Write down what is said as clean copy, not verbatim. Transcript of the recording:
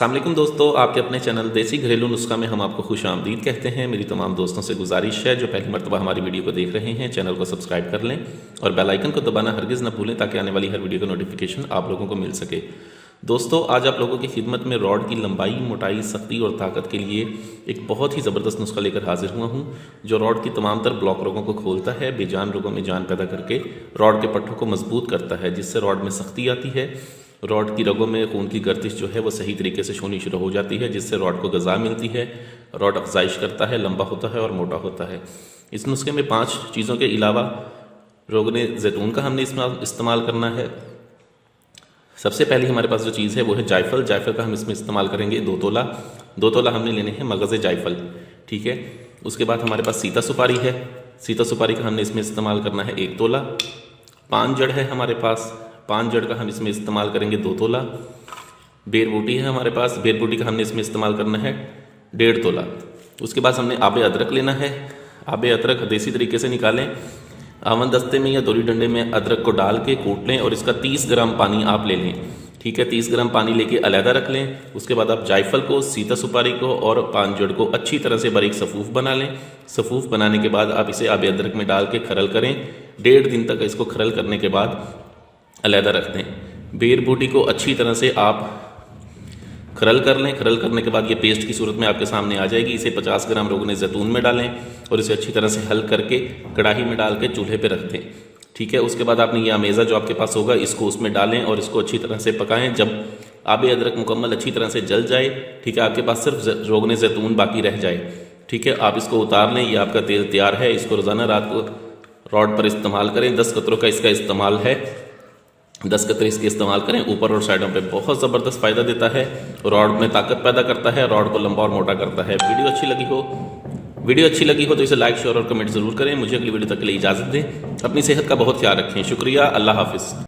अस्सलाम वालेकुम दोस्तों, आपके अपने चैनल देसी घरेलू नुस्खा में हम आपको खुश आमदीद कहते हैं। मेरी तमाम दोस्तों से गुजारिश है जो पहली मरतबा हमारी वीडियो को देख रहे हैं, चैनल को सब्सक्राइब कर लें और बेल आइकन को दबाना हरगिज़ न भूलें ताकि आने वाली हर वीडियो का नोटिफिकेशन आप लोगों को मिल सके। दोस्तों, आज आप लोगों की खिदमत में रॉड की लंबाई, मोटाई, सख्ती और ताकत के लिए एक बहुत ही ज़बरदस्त नुस्खा लेकर हाजिर हुआ हूँ जो रॉड की तमाम तर ब्लॉक रोगों को खोलता है, बेजान रोगों में जान पैदा करके रॉड के पट्टों को मजबूत करता है, जिससे रॉड में सख्ती आती है। रॉड की रगों में खून की गर्दिश जो है वो सही तरीके से होनी शुरू हो जाती है, जिससे रॉड को ग़िज़ा मिलती है, रॉड अफजाइश करता है, लंबा होता है और मोटा होता है। इस नुस्खे में 5 चीज़ों के अलावा रोगने ज़ैतून का हमने इस्तेमाल करना है। सबसे पहली हमारे पास जो चीज़ है वो है जायफल। जायफल का हम इसमें इस्तेमाल करेंगे 2 तोला। 2 तोला हमने लेने हैं मगज़ जायफल, ठीक है। उसके बाद हमारे पास सीता सुपारी है। सीता सुपारी का हमने इसमें इस्तेमाल करना है 1 तोला। पान जड़ है हमारे पास, पान जड़ का हम इसमें इस्तेमाल करेंगे 2 तोला। बेर बूटी है हमारे पास, बेर बूटी का हमने इसमें इस्तेमाल करना है 1.5 तोला। उसके बाद हमने आबे अदरक लेना है। आबे अदरक देसी तरीके से निकालें, आवन दस्ते में या दोरी डंडे में अदरक को डाल के कूट लें और इसका 30 ग्राम पानी आप ले लें, ठीक है। 30 ग्राम पानी लेके अलहदा रख लें। उसके बाद आप जायफल को, सीता सुपारी को और पान जड़ को अच्छी तरह से बारीक सफ़ूफ बना लें। सफ़ूफ बनाने के बाद आप इसे आबे अदरक में डाल के खरल करें। 1.5 दिन तक इसको खरल करने के बाद अलहदा रख दें। बेर बूटी को अच्छी तरह से आप खरल कर लें। खरल करने के बाद ये पेस्ट की सूरत में आपके सामने आ जाएगी। इसे 50 ग्राम रोगने ज़ैतून में डालें और इसे अच्छी तरह से हल करके कढ़ाई में डाल के चूल्हे पे रख दें, ठीक है। उसके बाद आपने ये अमेज़ा जो आपके पास होगा इसको उसमें डालें और इसको अच्छी तरह से पकाएं। जब आबे अदरक मुकम्मल अच्छी तरह से जल जाए, ठीक है, आपके पास सिर्फ रोगने ज़ैतून बाकी रह जाए, ठीक है, आप इसको उतार लें। ये आपका तेल तैयार है। इसको रोज़ाना रात को रॉड पर इस्तेमाल करें। 10 कतरों का इसका इस्तेमाल है, 10 कतरे इसके इस्तेमाल करें। ऊपर और साइडों पे बहुत ज़बरदस्त फ़ायदा देता है, रॉड में ताकत पैदा करता है, रॉड को लंबा और मोटा करता है। वीडियो अच्छी लगी हो तो इसे लाइक, शेयर और कमेंट ज़रूर करें। मुझे अगली वीडियो तक के लिए इजाज़त दें। अपनी सेहत का बहुत ख्याल रखें। शुक्रिया। अल्लाह हाफिज़।